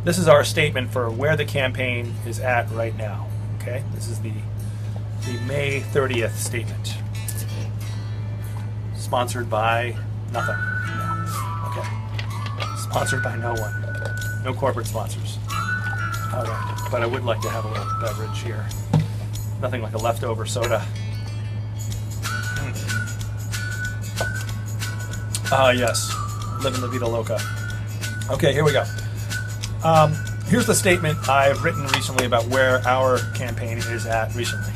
This is our statement for where the campaign is at right now. Okay, this is the May 30th statement. Sponsored by nothing. No. Okay. Sponsored by no one. No corporate sponsors. All right. But I would like to have a little beverage here. Nothing like a leftover soda. Ah, yes. Living la vida loca. Okay, here we go. Here's the statement I've written recently about where our campaign is at recently.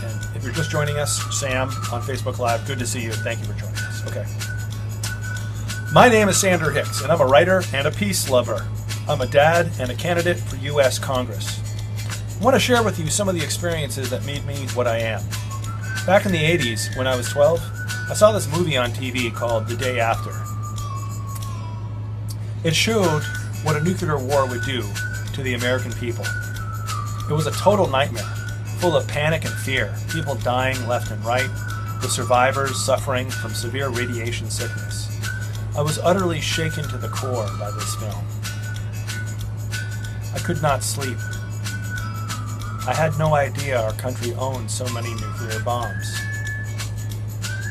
And if you're just joining us, Sam on Facebook Live, good to see you. Thank you for joining us. Okay. My name is Sander Hicks, and I'm a writer and a peace lover. I'm a dad and a candidate for U.S. Congress. I want to share with you some of the experiences that made me what I am. Back in the 80s, when I was 12, I saw this movie on TV called The Day After. It showed what a nuclear war would do to the American people. It was a total nightmare, full of panic and fear, people dying left and right, the survivors suffering from severe radiation sickness. I was utterly shaken to the core by this film. I could not sleep. I had no idea our country owned so many nuclear bombs.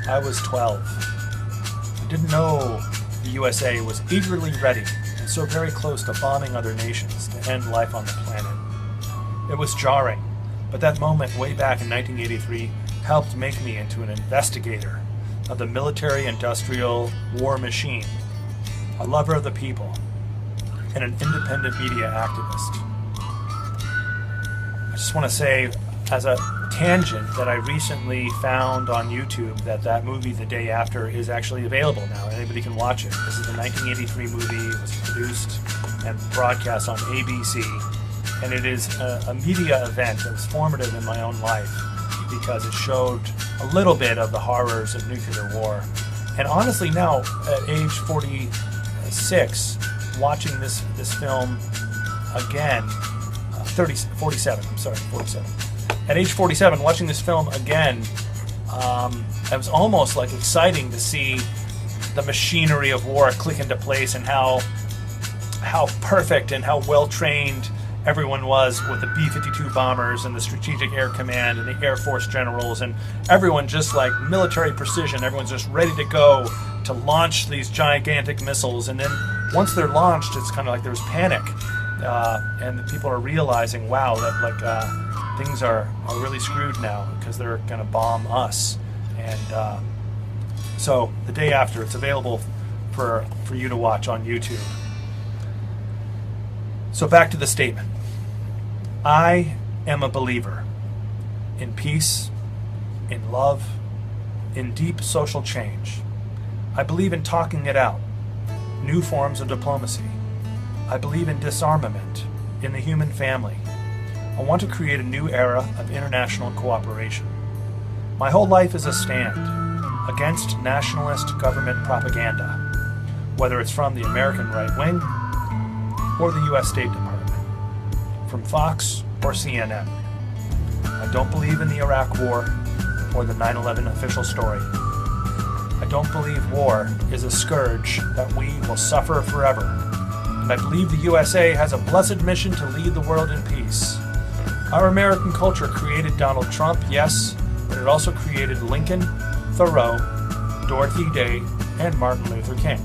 I was 12. I didn't know the USA was eagerly ready and so very close to bombing other nations to end life on the planet. It was jarring, but that moment way back in 1983 helped make me into an investigator of the military-industrial war machine, a lover of the people, and an independent media activist. I just want to say, as a tangent, that I recently found on YouTube that movie, The Day After, is actually available now. Anybody can watch it. This is the 1983 movie. It was produced and broadcast on ABC, and it is a media event that was formative in my own life because it showed a little bit of the horrors of nuclear war. And honestly, now at age 46, watching this film again, 47. At age 47, watching this film again, it was almost like exciting to see the machinery of war click into place and how perfect and how well trained everyone was with the B-52 bombers and the Strategic Air Command and the Air Force generals, and everyone just like military precision. Everyone's just ready to go to launch these gigantic missiles, and then once they're launched, it's kind of like there's panic, and people are realizing, wow, that things are really screwed now because they're going to bomb us. And so The Day After, it's available for you to watch on YouTube. So back to the statement. I am a believer in peace, in love, in deep social change. I believe in talking it out, new forms of diplomacy. I believe in disarmament, in the human family. I want to create a new era of international cooperation. My whole life is a stand against nationalist government propaganda, whether it's from the American right wing or the U.S. State Department, from Fox or CNN. I don't believe in the Iraq War or the 9/11 official story. I don't believe war is a scourge that we will suffer forever. And I believe the USA has a blessed mission to lead the world in peace. Our American culture created Donald Trump, yes, but it also created Lincoln, Thoreau, Dorothy Day, and Martin Luther King.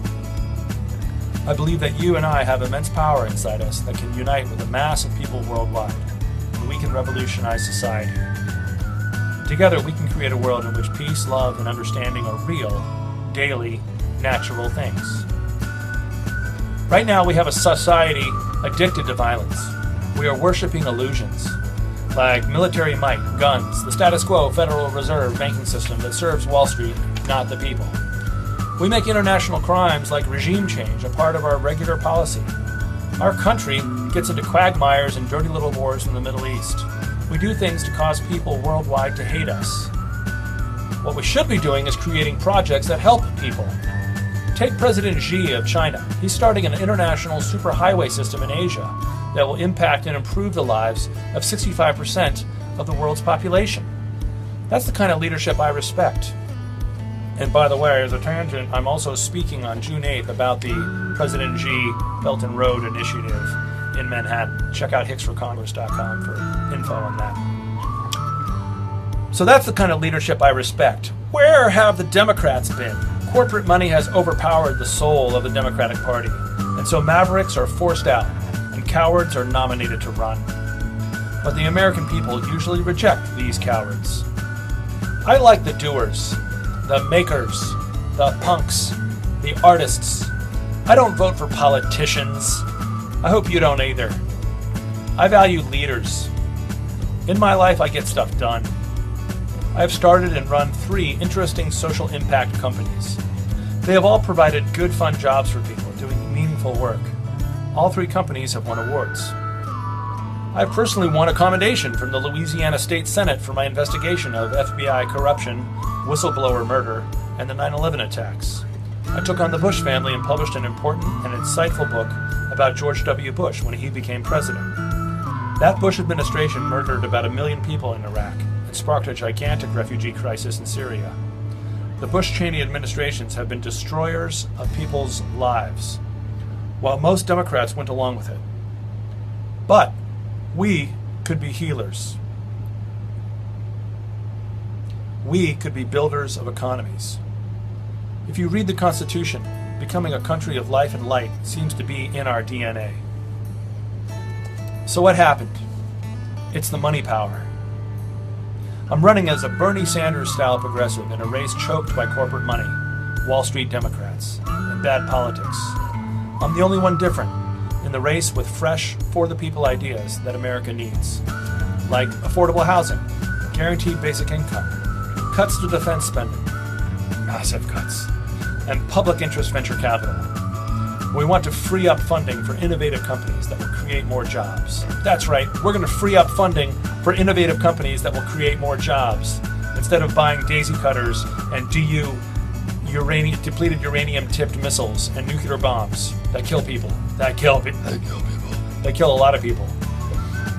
I believe that you and I have immense power inside us that can unite with a mass of people worldwide, and we can revolutionize society. Together, we can create a world in which peace, love, and understanding are real, daily, natural things. Right now, we have a society addicted to violence. We are worshiping illusions, like military might, guns, the status quo Federal Reserve banking system that serves Wall Street, not the people. We make international crimes like regime change a part of our regular policy. Our country gets into quagmires and dirty little wars in the Middle East. We do things to cause people worldwide to hate us. What we should be doing is creating projects that help people. Take President Xi of China. He's starting an international superhighway system in Asia that will impact and improve the lives of 65% of the world's population. That's the kind of leadership I respect. And by the way, as a tangent, I'm also speaking on June 8th about the President Xi Belt and Road Initiative in Manhattan. Check out hicksforcongress.com for info on that. So that's the kind of leadership I respect. Where have the Democrats been? Corporate money has overpowered the soul of the Democratic Party, and so mavericks are forced out, and cowards are nominated to run. But the American people usually reject these cowards. I like the doers, the makers, the punks, the artists. I don't vote for politicians. I hope you don't either. I value leaders. In my life, I get stuff done. I have started and run 3 interesting social impact companies. They have all provided good, fun jobs for people doing meaningful work. All 3 companies have won awards. I personally won a commendation from the Louisiana State Senate for my investigation of FBI corruption, whistleblower murder, and the 9/11 attacks. I took on the Bush family and published an important and insightful book about George W. Bush when he became president. That Bush administration murdered about 1 million people in Iraq and sparked a gigantic refugee crisis in Syria. The Bush-Cheney administrations have been destroyers of people's lives, while most Democrats went along with it. But we could be healers. We could be builders of economies. If you read the Constitution, becoming a country of life and light seems to be in our DNA. So what happened? It's the money power. I'm running as a Bernie Sanders-style progressive in a race choked by corporate money, Wall Street Democrats, and bad politics. I'm the only one different in the race with fresh, for-the-people ideas that America needs, like affordable housing, guaranteed basic income, cuts to defense spending, massive cuts, and public interest venture capital. We want to free up funding for innovative companies that will create more jobs. That's right, we're going to free up funding for innovative companies that will create more jobs, instead of buying daisy cutters and depleted uranium-tipped missiles and nuclear bombs that kill people. They kill a lot of people.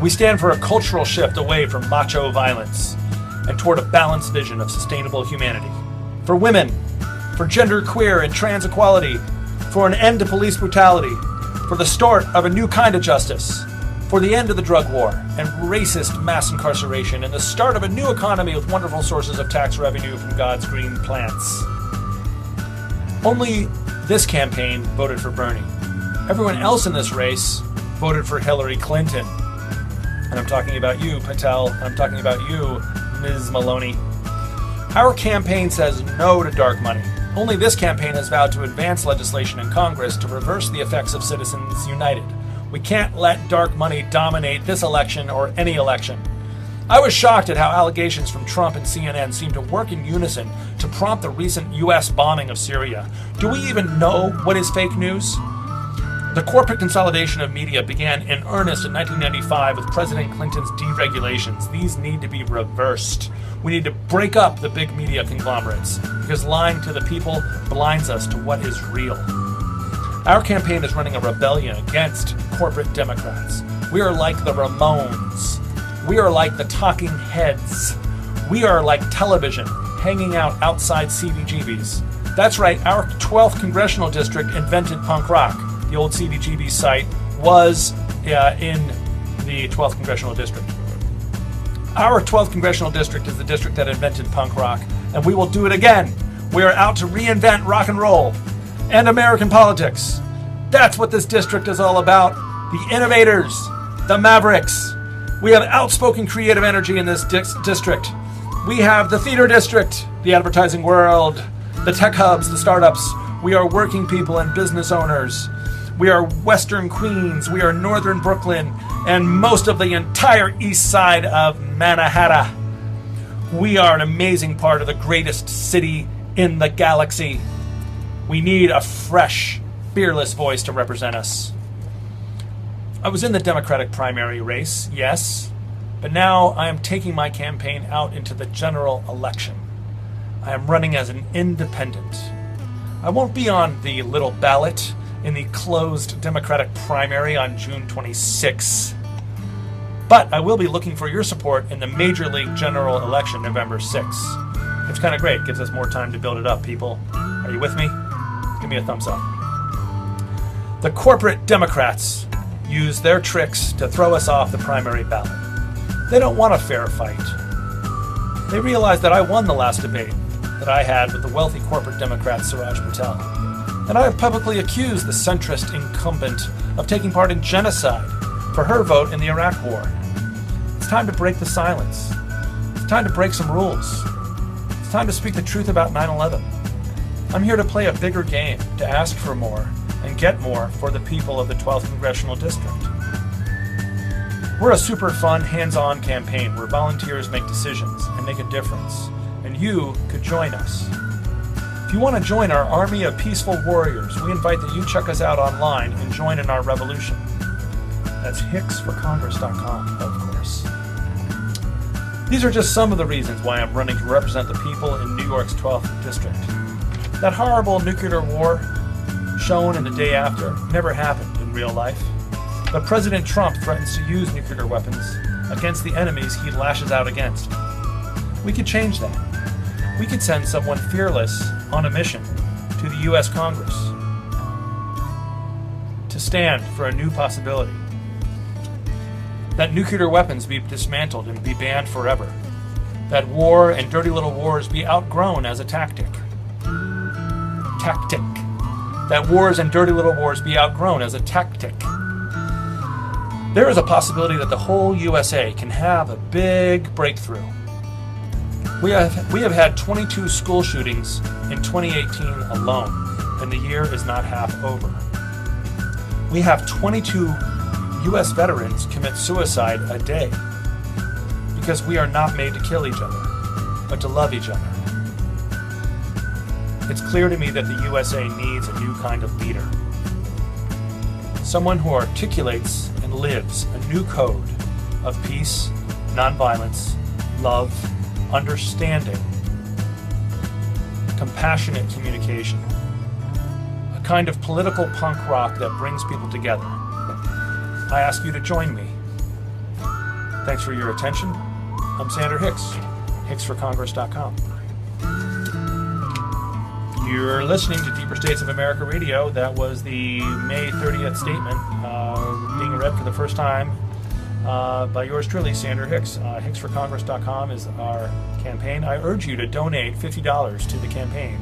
We stand for a cultural shift away from macho violence and toward a balanced vision of sustainable humanity. For women, for gender queer and trans equality, for an end to police brutality, for the start of a new kind of justice, for the end of the drug war and racist mass incarceration, and the start of a new economy with wonderful sources of tax revenue from God's green plants. Only this campaign voted for Bernie. Everyone else in this race voted for Hillary Clinton. And I'm talking about you, Patel. I'm talking about you, Ms. Maloney. Our campaign says no to dark money. Only this campaign has vowed to advance legislation in Congress to reverse the effects of Citizens United. We can't let dark money dominate this election or any election. I was shocked at how allegations from Trump and CNN seem to work in unison to prompt the recent U.S. bombing of Syria. Do we even know what is fake news? The corporate consolidation of media began in earnest in 1995 with President Clinton's deregulations. These need to be reversed. We need to break up the big media conglomerates because lying to the people blinds us to what is real. Our campaign is running a rebellion against corporate Democrats. We are like the Ramones. We are like the Talking Heads. We are like television hanging out outside CBGBs. That's right, our 12th congressional district invented punk rock. The old CBGB site was in the 12th congressional district. Our 12th congressional district is the district that invented punk rock, and we will do it again. We are out to reinvent rock and roll and American politics. That's what this district is all about. The innovators, the mavericks. We have outspoken creative energy in this district. We have the theater district, the advertising world, the tech hubs, the startups. We are working people and business owners. We are Western Queens, we are Northern Brooklyn, and most of the entire east side of Manhattan. We are an amazing part of the greatest city in the galaxy. We need a fresh, fearless voice to represent us. I was in the Democratic primary race, yes, but now I am taking my campaign out into the general election. I am running as an independent. I won't be on the little ballot in the closed Democratic primary on June 26. But I will be looking for your support in the Major League General Election November 6. It's kind of great. Gives us more time to build it up, people. Are you with me? Give me a thumbs up. The corporate Democrats use their tricks to throw us off the primary ballot. They don't want a fair fight. They realize that I won the last debate that I had with the wealthy corporate Democrat Siraj Patel. And I have publicly accused the centrist incumbent of taking part in genocide for her vote in the Iraq War. It's time to break the silence. It's time to break some rules. It's time to speak the truth about 9/11. I'm here to play a bigger game, to ask for more and get more for the people of the 12th Congressional District. We're a super fun, hands-on campaign where volunteers make decisions and make a difference, and you could join us. If you want to join our army of peaceful warriors, we invite that you check us out online and join in our revolution. That's hicksforcongress.com, of course. These are just some of the reasons why I'm running to represent the people in New York's 12th District. That horrible nuclear war shown in the day after never happened in real life. But President Trump threatens to use nuclear weapons against the enemies he lashes out against. We could change that. We could send someone fearless on a mission to the U.S. Congress to stand for a new possibility. That nuclear weapons be dismantled and be banned forever. That war and dirty little wars be outgrown as a tactic. That wars and dirty little wars be outgrown as a tactic. There is a possibility that the whole USA can have a big breakthrough. We have had 22 school shootings in 2018 alone, and the year is not half over. We have 22 U.S. veterans commit suicide a day because we are not made to kill each other, but to love each other. It's clear to me that the USA needs a new kind of leader. Someone who articulates and lives a new code of peace, nonviolence, love, understanding, compassionate communication, a kind of political punk rock that brings people together. I ask you to join me. Thanks for your attention. I'm Sander Hicks, hicksforcongress.com. You're listening to Deeper States of America Radio. That was the May 30th statement being read for the first time by yours truly, Sander Hicks. Hicksforcongress.com is our campaign. I urge you to donate $50 to the campaign.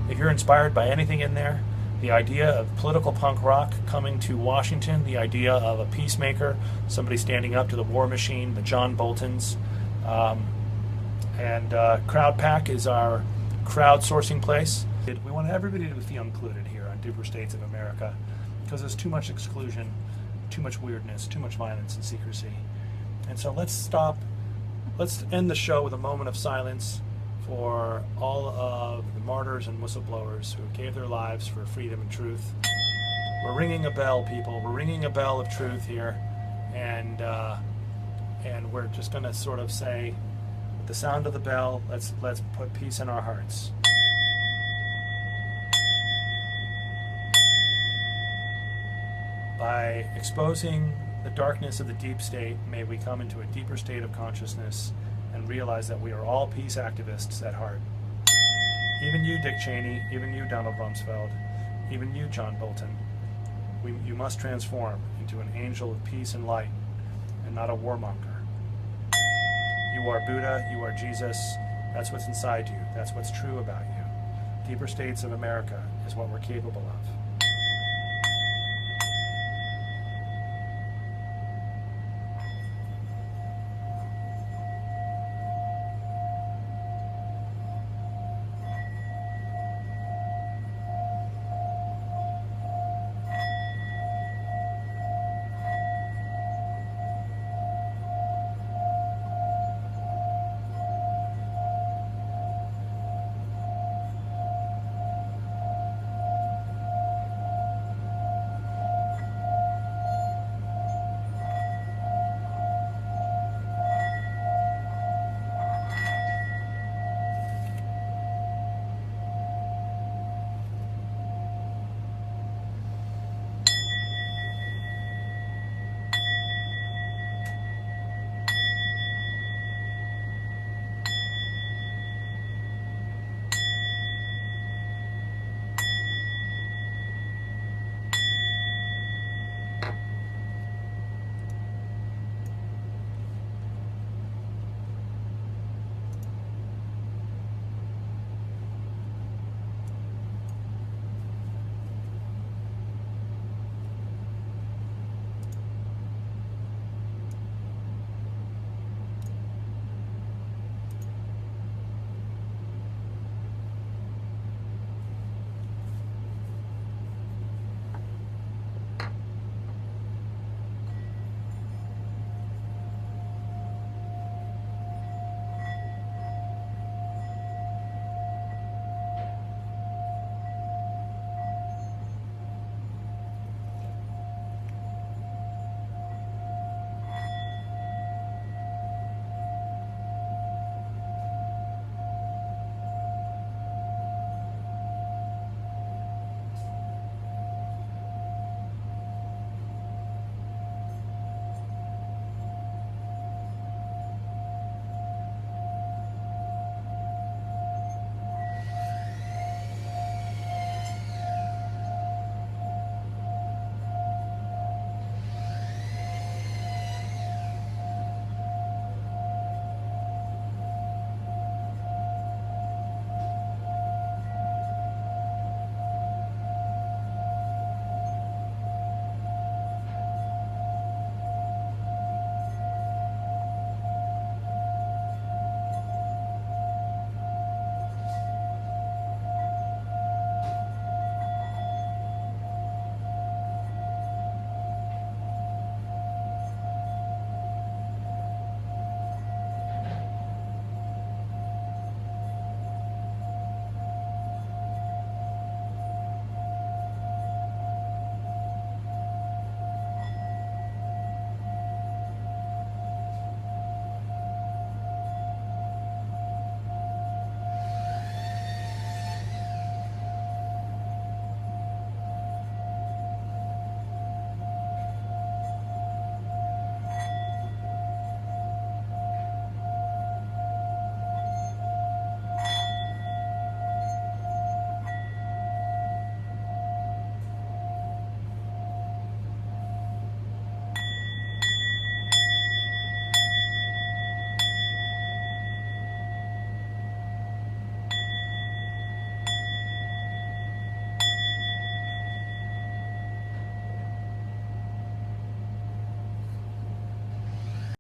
If you're inspired by anything in there, the idea of political punk rock coming to Washington, the idea of a peacemaker, somebody standing up to the war machine, the John Boltons, and CrowdPack is our crowdsourcing place. We want everybody to feel included here on Deeper States of America because there's too much exclusion, too much weirdness, too much violence and secrecy. And so let's end the show with a moment of silence for all of the martyrs and whistleblowers who gave their lives for freedom and truth. We're ringing a bell, people. We're ringing a bell of truth here. And we're just going to sort of say, with the sound of the bell, let's put peace in our hearts. By exposing the darkness of the deep state, may we come into a deeper state of consciousness and realize that we are all peace activists at heart. Even you, Dick Cheney, even you, Donald Rumsfeld, even you, John Bolton, you must transform into an angel of peace and light and not a warmonger. You are Buddha, you are Jesus, that's what's inside you, that's what's true about you. Deeper States of America is what we're capable of.